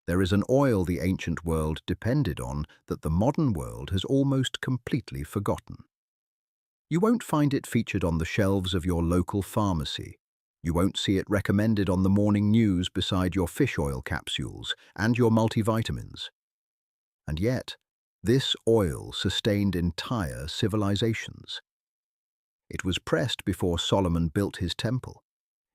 There is an oil the ancient world depended on that the modern world has almost completely forgotten. You won't find it featured on the shelves of your local pharmacy. You won't see it recommended on the morning news beside your fish oil capsules and your multivitamins. And yet, this oil sustained entire civilizations. It was pressed before Solomon built his temple.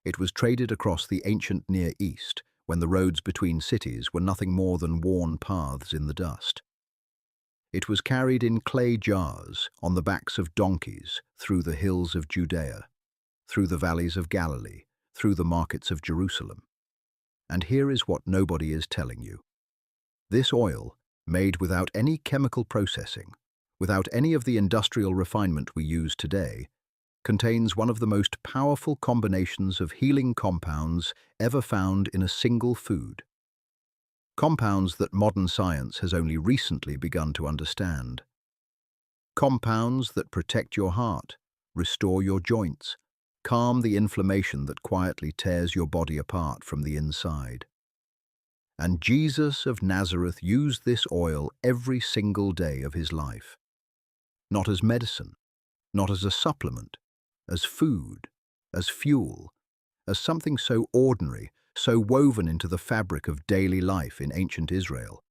It was traded across the ancient Near East when the roads between cities were nothing more than worn paths in the dust. It was carried in clay jars on the backs of donkeys through the hills of Judea, through the valleys of Galilee, through the markets of Jerusalem. And here is what nobody is telling you. This oil, made without any chemical processing, without any of the industrial refinement we use today, contains one of the most powerful combinations of healing compounds ever found in a single food. Compounds that modern science has only recently begun to understand. Compounds that protect your heart, restore your joints, calm the inflammation that quietly tears your body apart from the inside. And Jesus of Nazareth used this oil every single day of his life. Not as medicine, not as a supplement, as food, as fuel, as something so ordinary, so woven into the fabric of daily life in ancient Israel,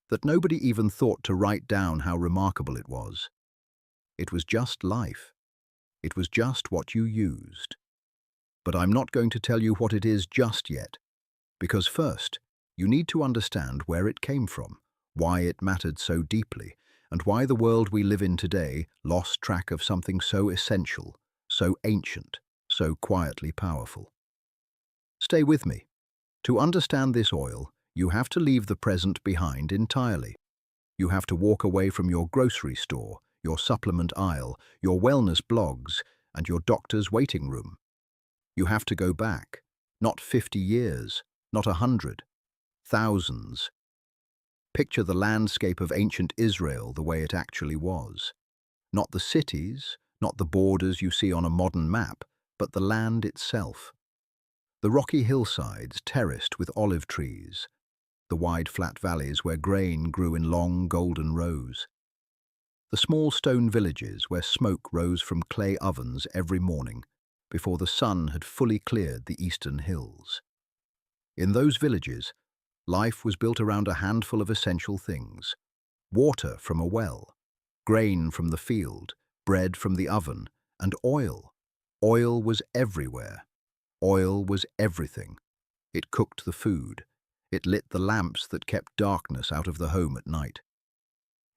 that nobody even thought to write down how remarkable it was. It was just life. It was just what you used. But I'm not going to tell you what it is just yet, because first, you need to understand where it came from, why it mattered so deeply, and why the world we live in today lost track of something so essential, so ancient, so quietly powerful. Stay with me. To understand this oil, you have to leave the present behind entirely. You have to walk away from your grocery store, your supplement aisle, your wellness blogs, and your doctor's waiting room. You have to go back, not 50 years, not 100, thousands. Picture the landscape of ancient Israel the way it actually was. Not the cities, not the borders you see on a modern map, but the land itself. The rocky hillsides terraced with olive trees, the wide flat valleys where grain grew in long golden rows, the small stone villages where smoke rose from clay ovens every morning before the sun had fully cleared the eastern hills. In those villages, life was built around a handful of essential things: water from a well, grain from the field, bread from the oven, and oil. Oil was everywhere. Oil was everything. It cooked the food. It lit the lamps that kept darkness out of the home at night.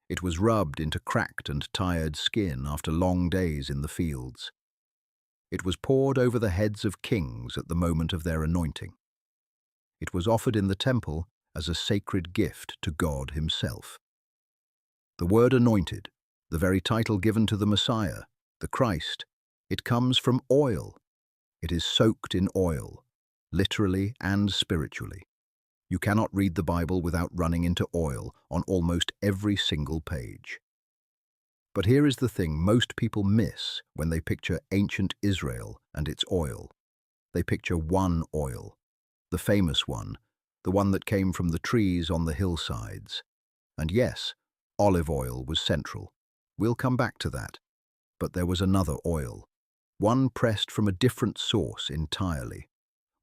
It was rubbed into cracked and tired skin after long days in the fields. It was poured over the heads of kings at the moment of their anointing. It was offered in the temple as a sacred gift to God himself. The word anointed, the very title given to the Messiah, the Christ, it comes from oil. It is soaked in oil, literally and spiritually. You cannot read the Bible without running into oil on almost every single page. But here is the thing most people miss when they picture ancient Israel and its oil. They picture one oil, the famous one, the one that came from the trees on the hillsides. And yes, olive oil was central. We'll come back to that. But there was another oil, one pressed from a different source entirely,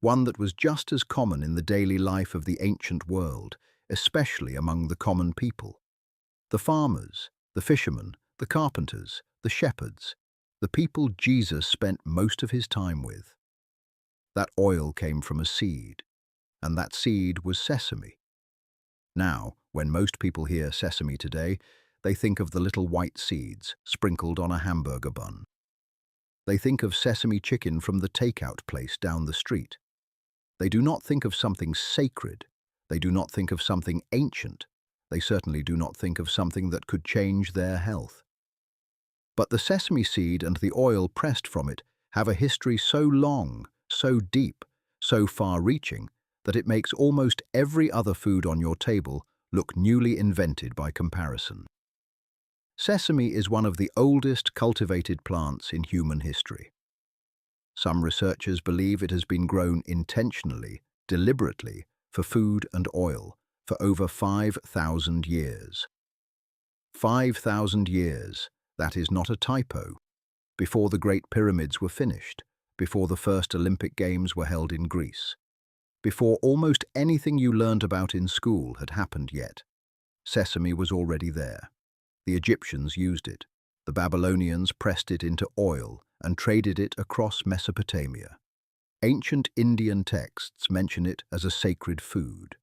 one that was just as common in the daily life of the ancient world, especially among the common people. The farmers, the fishermen, the carpenters, the shepherds, the people Jesus spent most of his time with. That oil came from a seed, and that seed was sesame. Now, when most people hear sesame today, they think of the little white seeds sprinkled on a hamburger bun. They think of sesame chicken from the takeout place down the street. They do not think of something sacred. They do not think of something ancient. They certainly do not think of something that could change their health. But the sesame seed and the oil pressed from it have a history so long, so deep, so far-reaching, that it makes almost every other food on your table look newly invented by comparison. Sesame is one of the oldest cultivated plants in human history. Some researchers believe it has been grown intentionally, deliberately, for food and oil, for over 5,000 years. 5,000 years, that is not a typo. Before the Great Pyramids were finished, before the first Olympic Games were held in Greece, before almost anything you learned about in school had happened yet, sesame was already there. The Egyptians used it. The Babylonians pressed it into oil and traded it across Mesopotamia. Ancient Indian texts mention it as a sacred food.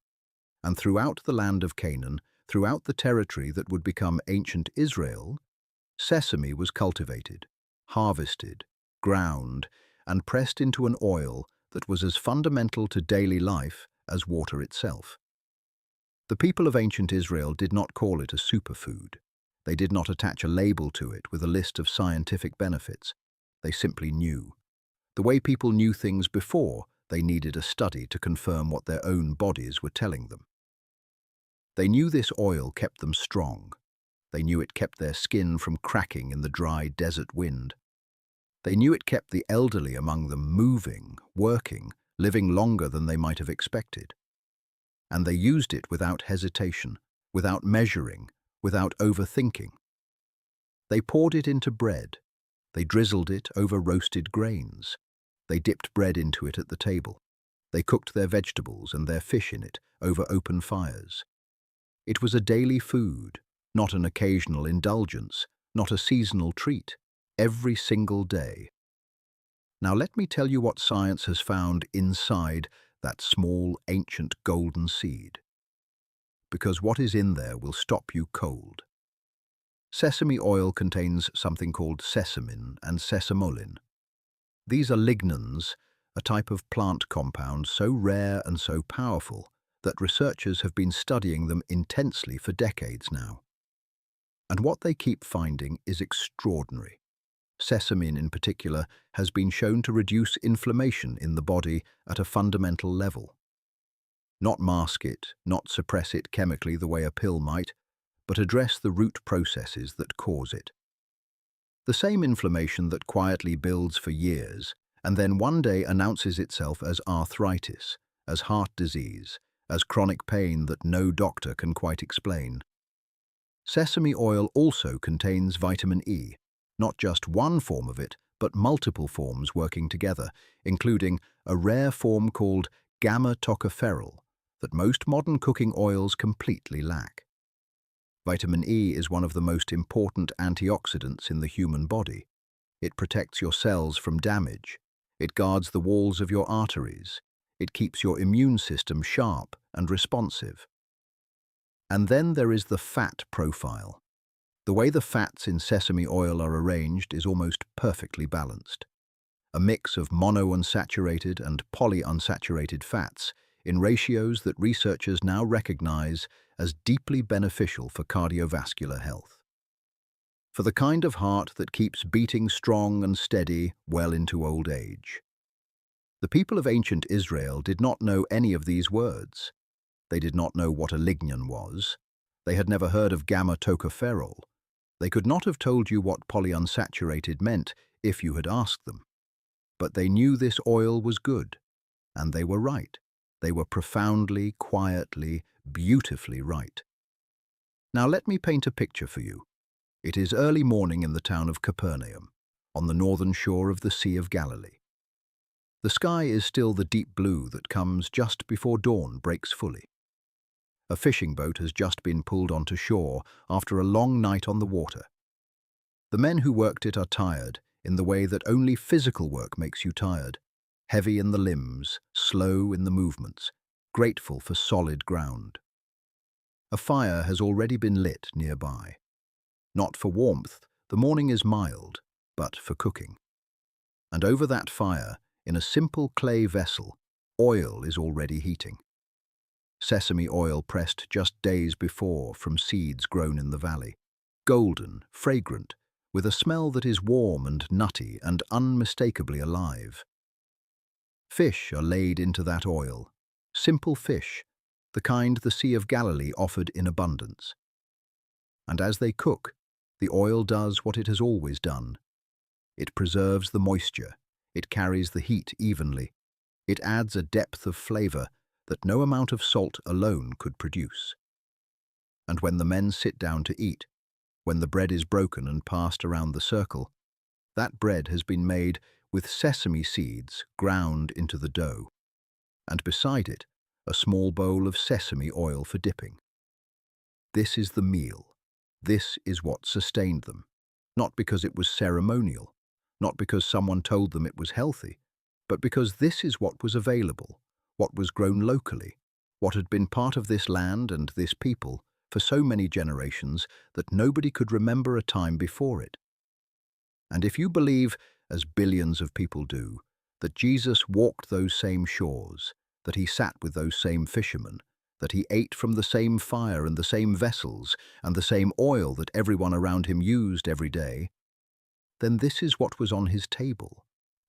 And throughout the land of Canaan, throughout the territory that would become ancient Israel, sesame was cultivated, harvested, ground, and pressed into an oil that was as fundamental to daily life as water itself. The people of ancient Israel did not call it a superfood. They did not attach a label to it with a list of scientific benefits. They simply knew. The way people knew things before, they needed a study to confirm what their own bodies were telling them. They knew this oil kept them strong. They knew it kept their skin from cracking in the dry desert wind. They knew it kept the elderly among them moving, working, living longer than they might have expected. And they used it without hesitation, without measuring, without overthinking. They poured it into bread. They drizzled it over roasted grains. They dipped bread into it at the table. They cooked their vegetables and their fish in it over open fires. It was a daily food, not an occasional indulgence, not a seasonal treat, every single day. Now let me tell you what science has found inside that small, ancient golden seed. Because what is in there will stop you cold. Sesame oil contains something called sesamin and sesamolin. These are lignans, a type of plant compound so rare and so powerful that researchers have been studying them intensely for decades now. And what they keep finding is extraordinary. Sesamin, in particular, has been shown to reduce inflammation in the body at a fundamental level. Not mask it, not suppress it chemically the way a pill might, but address the root processes that cause it. The same inflammation that quietly builds for years and then one day announces itself as arthritis, as heart disease, as chronic pain that no doctor can quite explain. Sesame oil also contains vitamin E, not just one form of it, but multiple forms working together, including a rare form called gamma-tocopherol that most modern cooking oils completely lack. Vitamin E is one of the most important antioxidants in the human body. It protects your cells from damage. It guards the walls of your arteries. It keeps your immune system sharp and responsive. And then there is the fat profile. The way the fats in sesame oil are arranged is almost perfectly balanced. A mix of monounsaturated and polyunsaturated fats in ratios that researchers now recognize as deeply beneficial for cardiovascular health. For the kind of heart that keeps beating strong and steady well into old age. The people of ancient Israel did not know any of these words. They did not know what a lignan was. They had never heard of gamma-tocopherol. They could not have told you what polyunsaturated meant if you had asked them. But they knew this oil was good, and they were right. They were profoundly, quietly, beautifully right. Now let me paint a picture for you. It is early morning in the town of Capernaum, on the northern shore of the Sea of Galilee. The sky is still the deep blue that comes just before dawn breaks fully. A fishing boat has just been pulled onto shore after a long night on the water. The men who worked it are tired in the way that only physical work makes you tired, heavy in the limbs, slow in the movements, grateful for solid ground. A fire has already been lit nearby. Not for warmth, the morning is mild, but for cooking. And over that fire, in a simple clay vessel, oil is already heating. Sesame oil pressed just days before from seeds grown in the valley, golden, fragrant, with a smell that is warm and nutty and unmistakably alive. Fish are laid into that oil, simple fish, the kind the Sea of Galilee offered in abundance. And as they cook, the oil does what it has always done. It preserves the moisture, it carries the heat evenly, it adds a depth of flavor that no amount of salt alone could produce. And when the men sit down to eat, when the bread is broken and passed around the circle, that bread has been made with sesame seeds ground into the dough, and beside it, a small bowl of sesame oil for dipping. This is the meal. This is what sustained them. Not because it was ceremonial, not because someone told them it was healthy, but because this is what was available, what was grown locally, what had been part of this land and this people for so many generations that nobody could remember a time before it. And if you believe, as billions of people do, that Jesus walked those same shores, that he sat with those same fishermen, that he ate from the same fire and the same vessels and the same oil that everyone around him used every day, then this is what was on his table,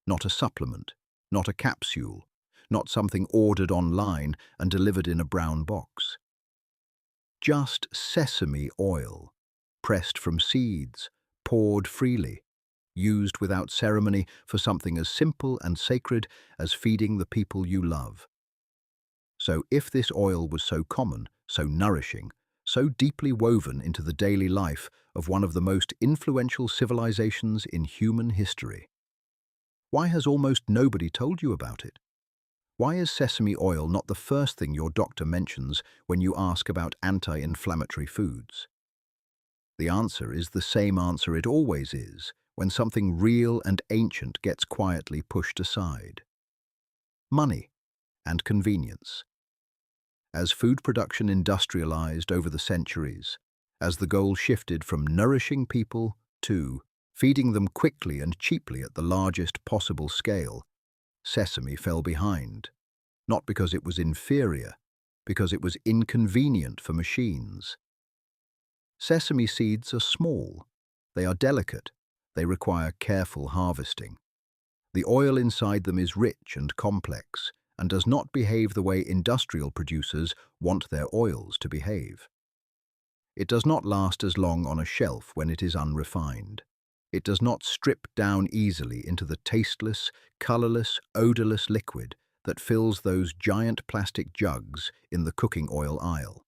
not a supplement, not a capsule, not something ordered online and delivered in a brown box. Just sesame oil, pressed from seeds, poured freely, used without ceremony for something as simple and sacred as feeding the people you love. So if this oil was so common, so nourishing, so deeply woven into the daily life of one of the most influential civilizations in human history, why has almost nobody told you about it? Why is sesame oil not the first thing your doctor mentions when you ask about anti-inflammatory foods? The answer is the same answer it always is when something real and ancient gets quietly pushed aside. Money and convenience. As food production industrialized over the centuries, as the goal shifted from nourishing people to feeding them quickly and cheaply at the largest possible scale, sesame fell behind, not because it was inferior, because it was inconvenient for machines. Sesame seeds are small, they are delicate, they require careful harvesting. The oil inside them is rich and complex, and does not behave the way industrial producers want their oils to behave. It does not last as long on a shelf when it is unrefined. It does not strip down easily into the tasteless, colorless, odorless liquid that fills those giant plastic jugs in the cooking oil aisle.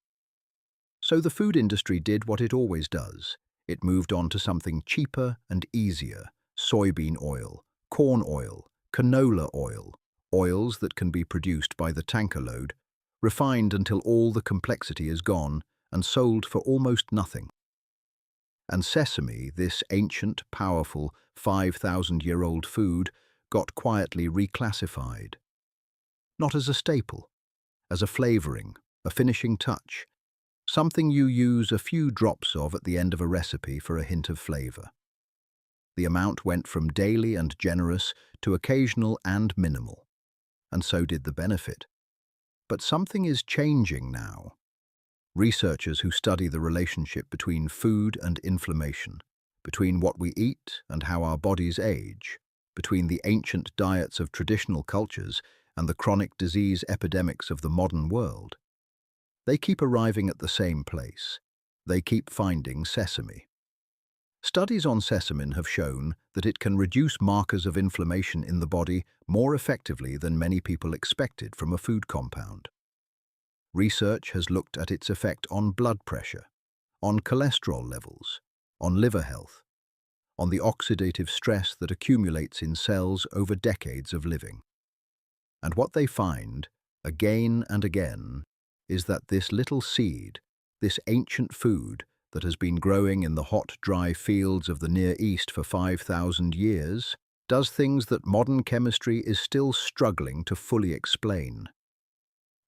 So the food industry did what it always does. It moved on to something cheaper and easier: soybean oil, corn oil, canola oil, oils that can be produced by the tanker load, refined until all the complexity is gone, and sold for almost nothing. And sesame, this ancient, powerful, 5,000-year-old food, got quietly reclassified. Not as a staple, as a flavoring, a finishing touch, something you use a few drops of at the end of a recipe for a hint of flavor. The amount went from daily and generous to occasional and minimal, and so did the benefit. But something is changing now. Researchers who study the relationship between food and inflammation, between what we eat and how our bodies age, between the ancient diets of traditional cultures and the chronic disease epidemics of the modern world, they keep arriving at the same place. They keep finding sesame. Studies on sesame have shown that it can reduce markers of inflammation in the body more effectively than many people expected from a food compound. Research has looked at its effect on blood pressure, on cholesterol levels, on liver health, on the oxidative stress that accumulates in cells over decades of living. And what they find, again and again, is that this little seed, this ancient food that has been growing in the hot, dry fields of the Near East for 5,000 years, does things that modern chemistry is still struggling to fully explain.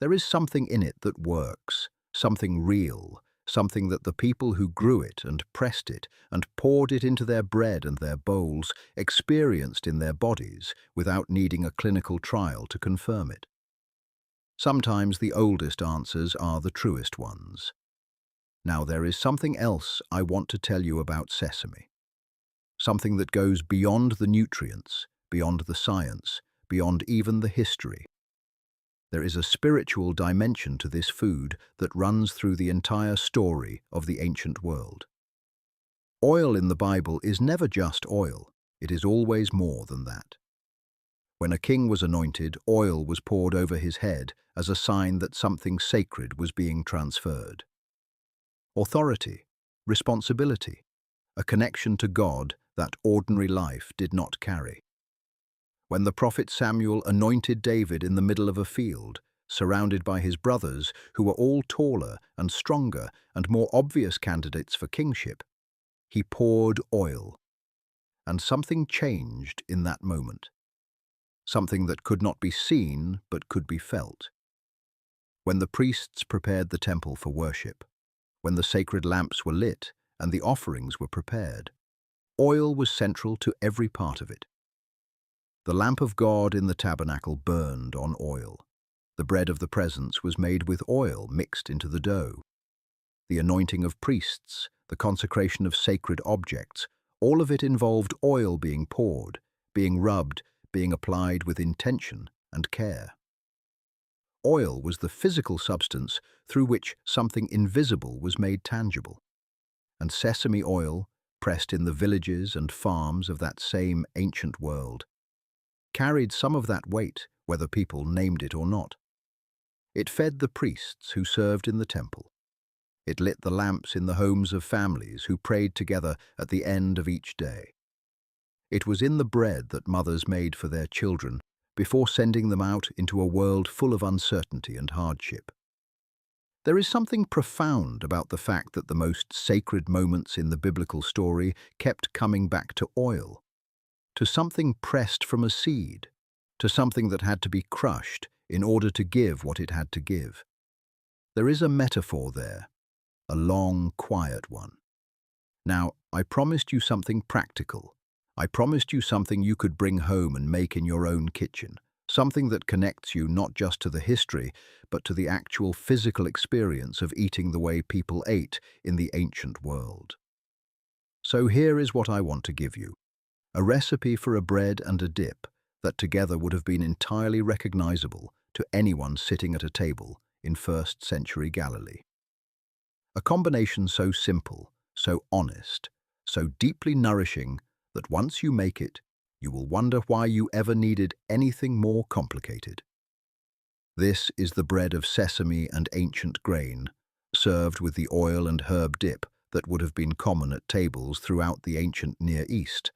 There is something in it that works, something real, something that the people who grew it and pressed it and poured it into their bread and their bowls experienced in their bodies without needing a clinical trial to confirm it. Sometimes the oldest answers are the truest ones. Now there is something else I want to tell you about sesame. Something that goes beyond the nutrients, beyond the science, beyond even the history. There is a spiritual dimension to this food that runs through the entire story of the ancient world. Oil in the Bible is never just oil, it is always more than that. When a king was anointed, oil was poured over his head as a sign that something sacred was being transferred. Authority, responsibility, a connection to God that ordinary life did not carry. When the prophet Samuel anointed David in the middle of a field, surrounded by his brothers who were all taller and stronger and more obvious candidates for kingship, he poured oil. And something changed in that moment. Something that could not be seen but could be felt. When the priests prepared the temple for worship, when the sacred lamps were lit and the offerings were prepared, oil was central to every part of it. The lamp of God in the tabernacle burned on oil. The bread of the presence was made with oil mixed into the dough. The anointing of priests, the consecration of sacred objects, all of it involved oil being poured, being rubbed, being applied with intention and care. Oil was the physical substance through which something invisible was made tangible. And sesame oil, pressed in the villages and farms of that same ancient world, carried some of that weight, whether people named it or not. It fed the priests who served in the temple. It lit the lamps in the homes of families who prayed together at the end of each day. It was in the bread that mothers made for their children before sending them out into a world full of uncertainty and hardship. There is something profound about the fact that the most sacred moments in the biblical story kept coming back to oil, to something pressed from a seed, to something that had to be crushed in order to give what it had to give. There is a metaphor there, a long, quiet one. Now, I promised you something practical. I promised you something you could bring home and make in your own kitchen, something that connects you not just to the history, but to the actual physical experience of eating the way people ate in the ancient world. So here is what I want to give you. A recipe for a bread and a dip that together would have been entirely recognizable to anyone sitting at a table in first-century Galilee. A combination so simple, so honest, so deeply nourishing that once you make it, you will wonder why you ever needed anything more complicated. This is the bread of sesame and ancient grain, served with the oil and herb dip that would have been common at tables throughout the ancient Near East.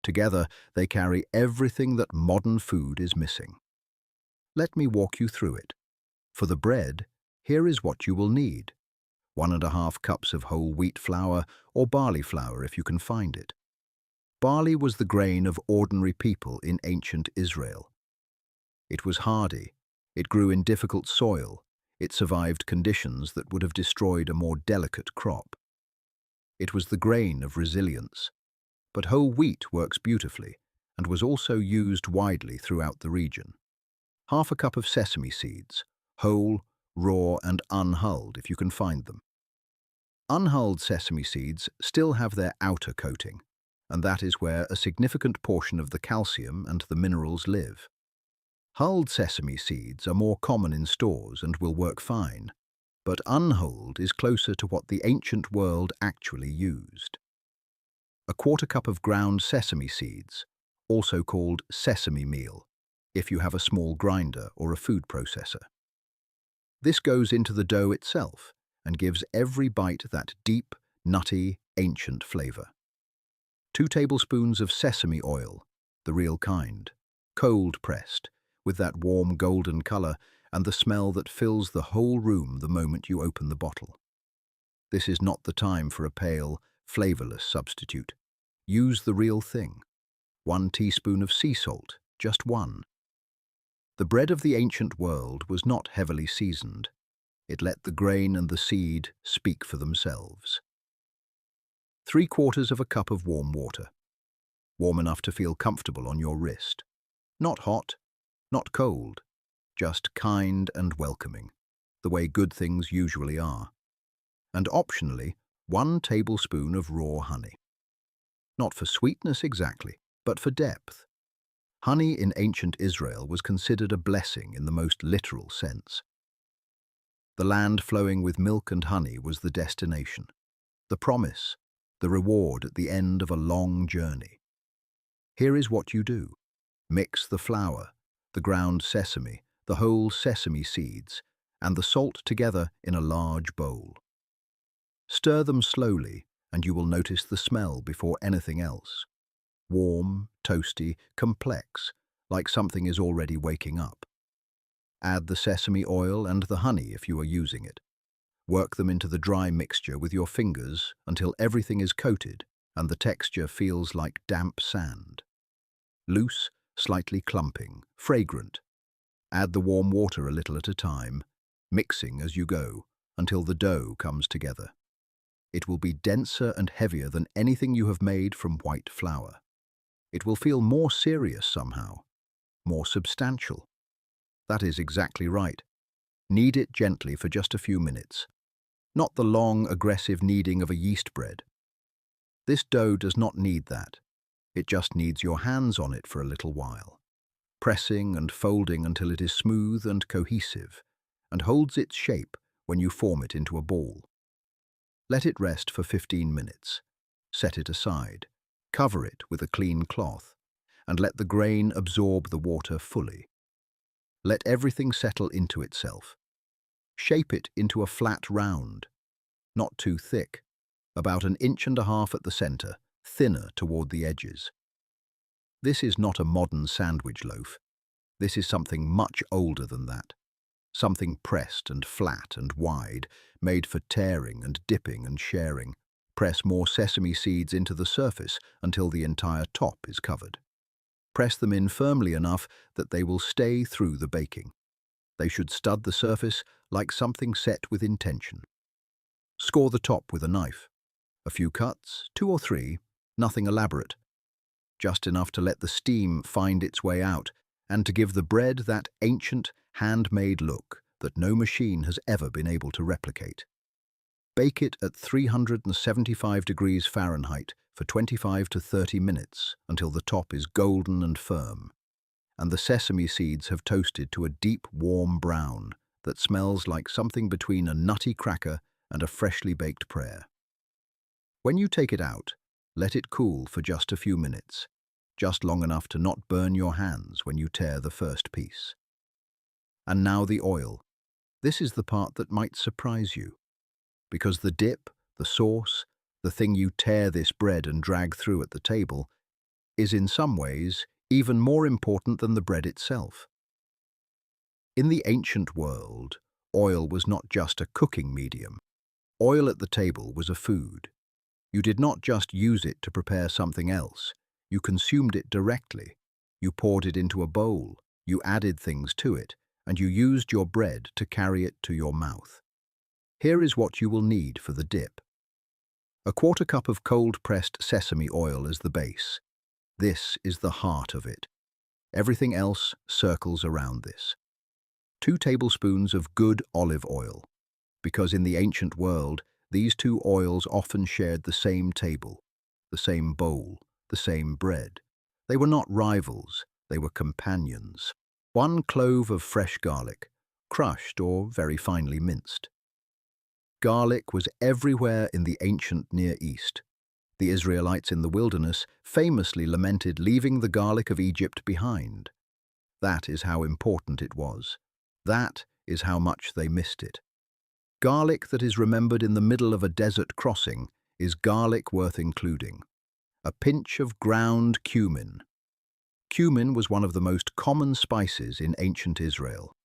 Together, they carry everything that modern food is missing. Let me walk you through it. For the bread, here is what you will need. 1½ cups of whole wheat flour or barley flour if you can find it. Barley was the grain of ordinary people in ancient Israel. It was hardy, it grew in difficult soil, it survived conditions that would have destroyed a more delicate crop. It was the grain of resilience. But whole wheat works beautifully and was also used widely throughout the region. 1/2 cup of sesame seeds, whole, raw and unhulled if you can find them. Unhulled sesame seeds still have their outer coating, and that is where a significant portion of the calcium and the minerals live. Hulled sesame seeds are more common in stores and will work fine, but unhulled is closer to what the ancient world actually used. 1/4 cup of ground sesame seeds, also called sesame meal, if you have a small grinder or a food processor. This goes into the dough itself and gives every bite that deep, nutty, ancient flavor. 2 tablespoons of sesame oil, the real kind, cold pressed, with that warm golden color and the smell that fills the whole room the moment you open the bottle. This is not the time for a pale, flavorless substitute. Use the real thing. 1 teaspoon of sea salt, just 1. The bread of the ancient world was not heavily seasoned. It let the grain and the seed speak for themselves. 3/4 cup of warm water. Warm enough to feel comfortable on your wrist. Not hot, not cold, just kind and welcoming, the way good things usually are. And optionally, 1 tablespoon of raw honey. Not for sweetness exactly, but for depth. Honey in ancient Israel was considered a blessing in the most literal sense. The land flowing with milk and honey was the destination, the promise, the reward at the end of a long journey. Here is what you do. Mix the flour, the ground sesame, the whole sesame seeds, and the salt together in a large bowl. Stir them slowly, and you will notice the smell before anything else. Warm, toasty, complex, like something is already waking up. Add the sesame oil and the honey if you are using it. Work them into the dry mixture with your fingers until everything is coated and the texture feels like damp sand. Loose, slightly clumping, fragrant. Add the warm water a little at a time, mixing as you go until the dough comes together. It will be denser and heavier than anything you have made from white flour. It will feel more serious somehow, more substantial. That is exactly right. Knead it gently for just a few minutes, not the long, aggressive kneading of a yeast bread. This dough does not need that. It just needs your hands on it for a little while, pressing and folding until it is smooth and cohesive, and holds its shape when you form it into a ball. Let it rest for 15 minutes. Set it aside. Cover it with a clean cloth, and let the grain absorb the water fully. Let everything settle into itself. Shape it into a flat round, not too thick, about 1.5 inches at the center, thinner toward the edges. This is not a modern sandwich loaf. This is something much older than that. Something pressed and flat and wide, made for tearing and dipping and sharing. Press more sesame seeds into the surface until the entire top is covered. Press them in firmly enough that they will stay through the baking. They should stud the surface like something set with intention. Score the top with a knife. A few cuts, 2 or 3, nothing elaborate. Just enough to let the steam find its way out and to give the bread that ancient, handmade look that no machine has ever been able to replicate. Bake it at 375 degrees Fahrenheit for 25 to 30 minutes until the top is golden and firm, and the sesame seeds have toasted to a deep, warm brown that smells like something between a nutty cracker and a freshly baked prayer. When you take it out, let it cool for just a few minutes, just long enough to not burn your hands when you tear the first piece. And now the oil. This is the part that might surprise you, because the dip, the sauce, the thing you tear this bread and drag through at the table, is in some ways even more important than the bread itself. In the ancient world, oil was not just a cooking medium. Oil at the table was a food. You did not just use it to prepare something else. You consumed it directly. You poured it into a bowl, you added things to it, and you used your bread to carry it to your mouth. Here is what you will need for the dip. 1/4 cup of cold-pressed sesame oil as the base. This is the heart of it. Everything else circles around this. 2 tablespoons of good olive oil, because in the ancient world, these 2 oils often shared the same table, the same bowl, the same bread. They were not rivals, they were companions. 1 clove of fresh garlic, crushed or very finely minced. Garlic was everywhere in the ancient Near East. The Israelites in the wilderness famously lamented leaving the garlic of Egypt behind. That is how important it was. That is how much they missed it. Garlic that is remembered in the middle of a desert crossing is garlic worth including. A pinch of ground cumin. Cumin was one of the most common spices in ancient Israel.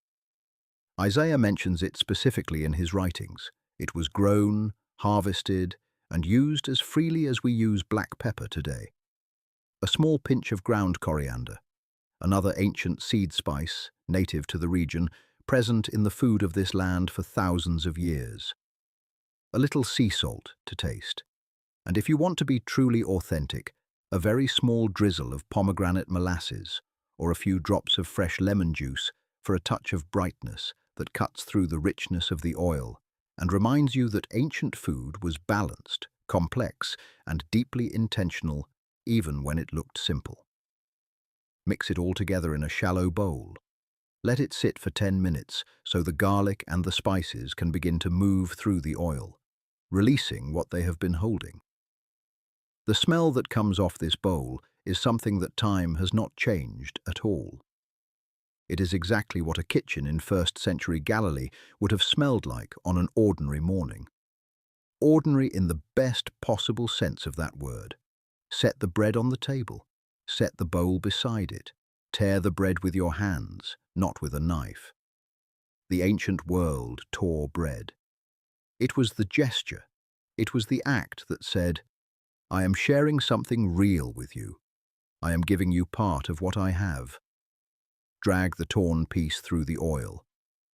Isaiah mentions it specifically in his writings. It was grown, harvested, and used as freely as we use black pepper today. A small pinch of ground coriander, another ancient seed spice, native to the region, present in the food of this land for thousands of years. A little sea salt to taste. And if you want to be truly authentic, a very small drizzle of pomegranate molasses or a few drops of fresh lemon juice for a touch of brightness that cuts through the richness of the oil and reminds you that ancient food was balanced, complex, and deeply intentional even when it looked simple. Mix it all together in a shallow bowl. Let it sit for 10 minutes so the garlic and the spices can begin to move through the oil, releasing what they have been holding. The smell that comes off this bowl is something that time has not changed at all. It is exactly what a kitchen in first-century Galilee would have smelled like on an ordinary morning. Ordinary in the best possible sense of that word. Set the bread on the table. Set the bowl beside it. Tear the bread with your hands, not with a knife. The ancient world tore bread. It was the gesture. It was the act that said, I am sharing something real with you. I am giving you part of what I have. Drag the torn piece through the oil,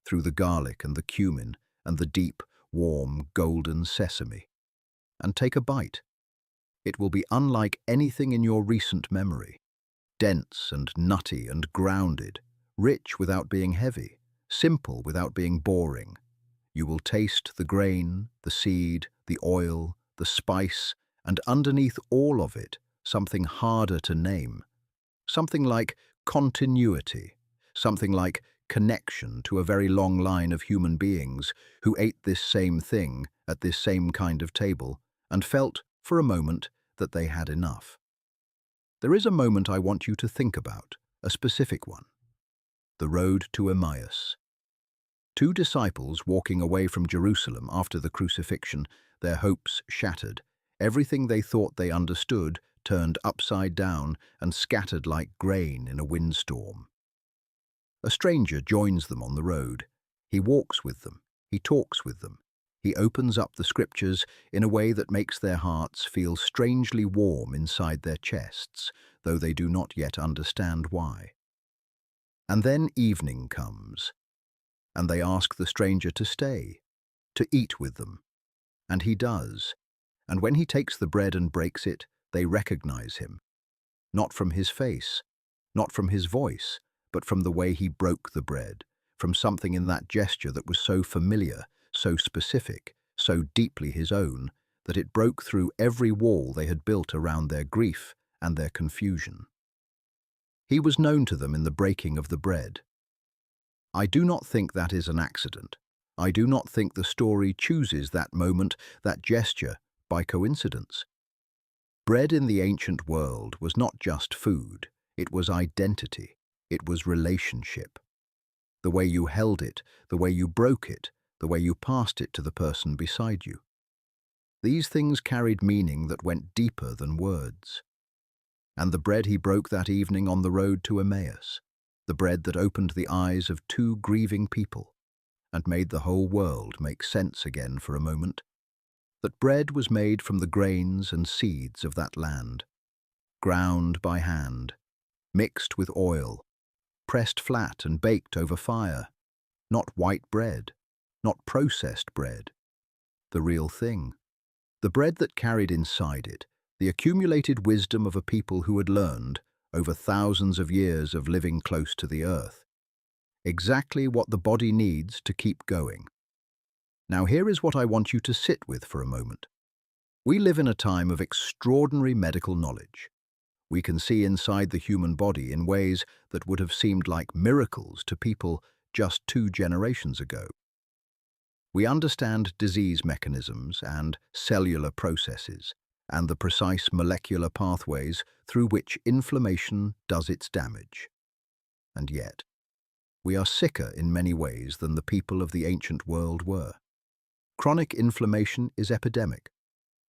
through the garlic and the cumin and the deep, warm, golden sesame, and take a bite. It will be unlike anything in your recent memory. Dense and nutty and grounded, rich without being heavy, simple without being boring. You will taste the grain, the seed, the oil, the spice, and underneath all of it, something harder to name. Something like continuity, something like connection to a very long line of human beings who ate this same thing at this same kind of table and felt, for a moment, that they had enough. There is a moment I want you to think about, a specific one. The road to Emmaus. 2 disciples walking away from Jerusalem after the crucifixion, their hopes shattered, everything they thought they understood turned upside down and scattered like grain in a windstorm. A stranger joins them on the road. He walks with them. He talks with them. He opens up the scriptures in a way that makes their hearts feel strangely warm inside their chests, though they do not yet understand why. And then evening comes, and they ask the stranger to stay, to eat with them. And he does. And when he takes the bread and breaks it, they recognize him. Not from his face, not from his voice, but from the way he broke the bread, from something in that gesture that was so familiar, so specific, so deeply his own, that it broke through every wall they had built around their grief and their confusion. He was known to them in the breaking of the bread. I do not think that is an accident. I do not think the story chooses that moment, that gesture, by coincidence. Bread in the ancient world was not just food, it was identity, it was relationship. The way you held it, the way you broke it, the way you passed it to the person beside you. These things carried meaning that went deeper than words. And the bread he broke that evening on the road to Emmaus, the bread that opened the eyes of 2 grieving people and made the whole world make sense again for a moment, that bread was made from the grains and seeds of that land, ground by hand, mixed with oil, pressed flat and baked over fire, not white bread, not processed bread, the real thing, the bread that carried inside it the accumulated wisdom of a people who had learned, over thousands of years of living close to the earth, exactly what the body needs to keep going. Now here is what I want you to sit with for a moment. We live in a time of extraordinary medical knowledge. We can see inside the human body in ways that would have seemed like miracles to people just 2 generations ago. We understand disease mechanisms and cellular processes, and the precise molecular pathways through which inflammation does its damage. And yet, we are sicker in many ways than the people of the ancient world were. Chronic inflammation is epidemic.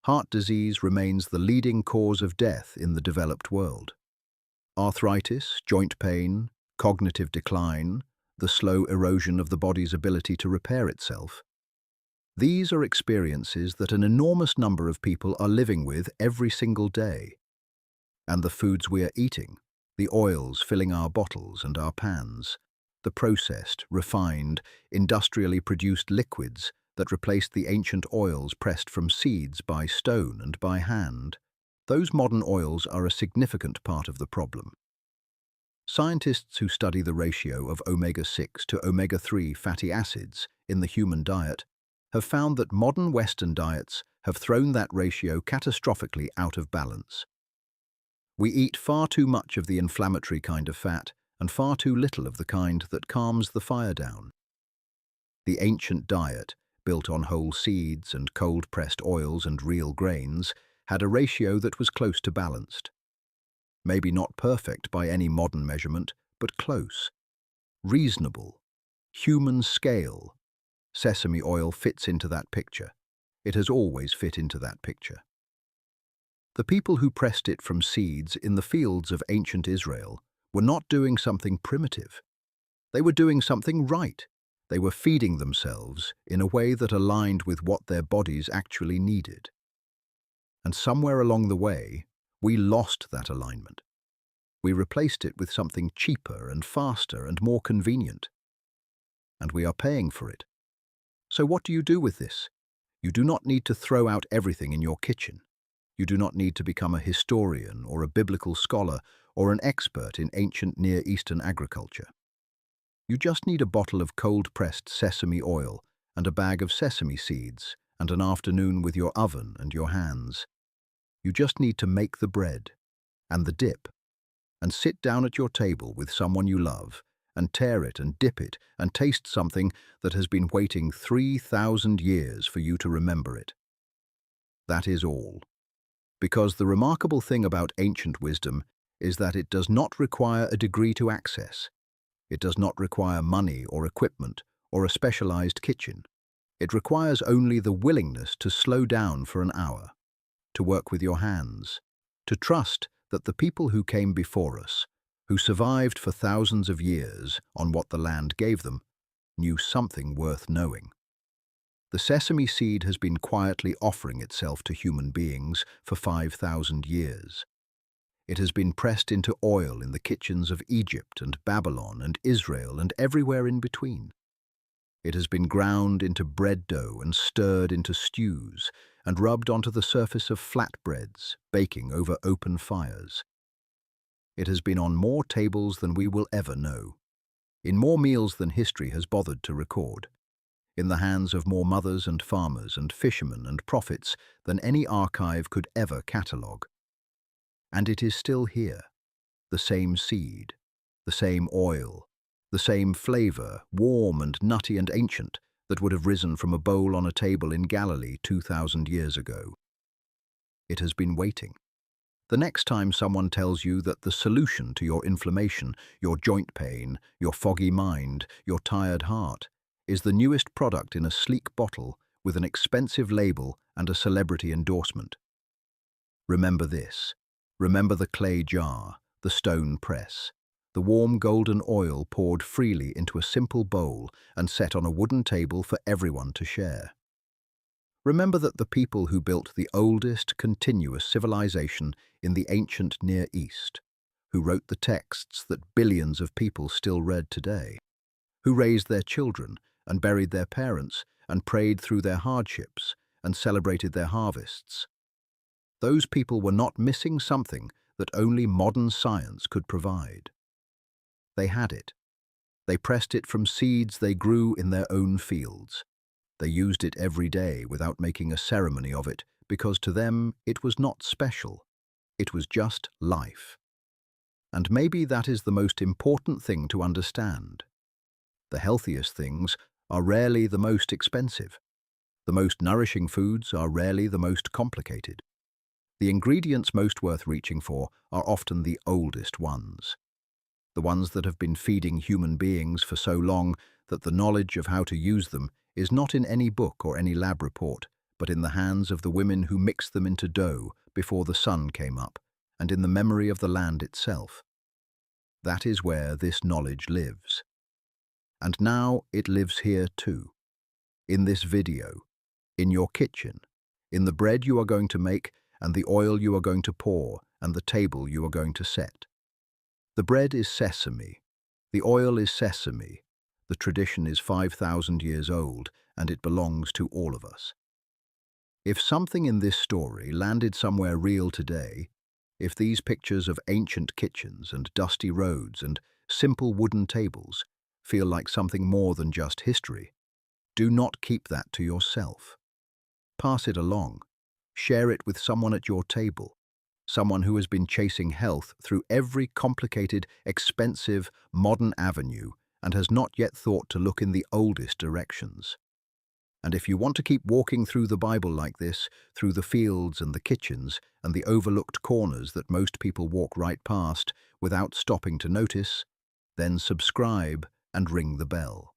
Heart disease remains the leading cause of death in the developed world. Arthritis, joint pain, cognitive decline, the slow erosion of the body's ability to repair itself. These are experiences that an enormous number of people are living with every single day. And the foods we are eating, the oils filling our bottles and our pans, the processed, refined, industrially produced liquids that replaced the ancient oils pressed from seeds by stone and by hand, those modern oils are a significant part of the problem. Scientists who study the ratio of omega-6 to omega-3 fatty acids in the human diet have found that modern Western diets have thrown that ratio catastrophically out of balance. We eat far too much of the inflammatory kind of fat and far too little of the kind that calms the fire down. The ancient diet, built on whole seeds and cold-pressed oils and real grains, had a ratio that was close to balanced. maybe not perfect by any modern measurement, but close, reasonable, human scale. Sesame oil fits into that picture. It has always fit into that picture. The people who pressed it from seeds in the fields of ancient Israel were not doing something primitive. They were doing something right. They were feeding themselves in a way that aligned with what their bodies actually needed. And somewhere along the way, we lost that alignment. We replaced it with something cheaper and faster and more convenient. And we are paying for it. So what do you do with this? You do not need to throw out everything in your kitchen. You do not need to become a historian or a biblical scholar or an expert in ancient Near Eastern agriculture. You just need a bottle of cold-pressed sesame oil and a bag of sesame seeds and an afternoon with your oven and your hands. You just need to make the bread and the dip and sit down at your table with someone you love and tear it and dip it and taste something that has been waiting 3,000 years for you to remember it. That is all. Because the remarkable thing about ancient wisdom is that it does not require a degree to access. It does not require money or equipment or a specialized kitchen. It requires only the willingness to slow down for an hour, to work with your hands, to trust that the people who came before us, who survived for thousands of years on what the land gave them, knew something worth knowing. The sesame seed has been quietly offering itself to human beings for 5,000 years. It has been pressed into oil in the kitchens of Egypt and Babylon and Israel and everywhere in between. It has been ground into bread dough and stirred into stews and rubbed onto the surface of flatbreads, baking over open fires. It has been on more tables than we will ever know, in more meals than history has bothered to record, in the hands of more mothers and farmers and fishermen and prophets than any archive could ever catalogue. And it is still here, the same seed, the same oil, the same flavor, warm and nutty and ancient, that would have risen from a bowl on a table in Galilee 2,000 years ago. It has been waiting. The next time someone tells you that the solution to your inflammation, your joint pain, your foggy mind, your tired heart, is the newest product in a sleek bottle with an expensive label and a celebrity endorsement, remember this. Remember the clay jar, the stone press, the warm golden oil poured freely into a simple bowl and set on a wooden table for everyone to share. Remember that the people who built the oldest continuous civilization in the ancient Near East, who wrote the texts that billions of people still read today, who raised their children and buried their parents and prayed through their hardships and celebrated their harvests. Those people were not missing something that only modern science could provide. They had it. They pressed it from seeds they grew in their own fields. They used it every day without making a ceremony of it, because to them it was not special. It was just life. And maybe that is the most important thing to understand. The healthiest things are rarely the most expensive. The most nourishing foods are rarely the most complicated. The ingredients most worth reaching for are often the oldest ones. The ones that have been feeding human beings for so long that the knowledge of how to use them is not in any book or any lab report, but in the hands of the women who mixed them into dough before the sun came up, and in the memory of the land itself. That is where this knowledge lives. And now it lives here too. In this video, in your kitchen, in the bread you are going to make, and the oil you are going to pour, and the table you are going to set. The bread is sesame. The oil is sesame. The tradition is 5,000 years old, and it belongs to all of us. If something in this story landed somewhere real today, if these pictures of ancient kitchens and dusty roads and simple wooden tables feel like something more than just history, do not keep that to yourself. Pass it along. Share it with someone at your table, someone who has been chasing health through every complicated, expensive, modern avenue and has not yet thought to look in the oldest directions. And if you want to keep walking through the Bible like this, through the fields and the kitchens and the overlooked corners that most people walk right past without stopping to notice, then subscribe and ring the bell.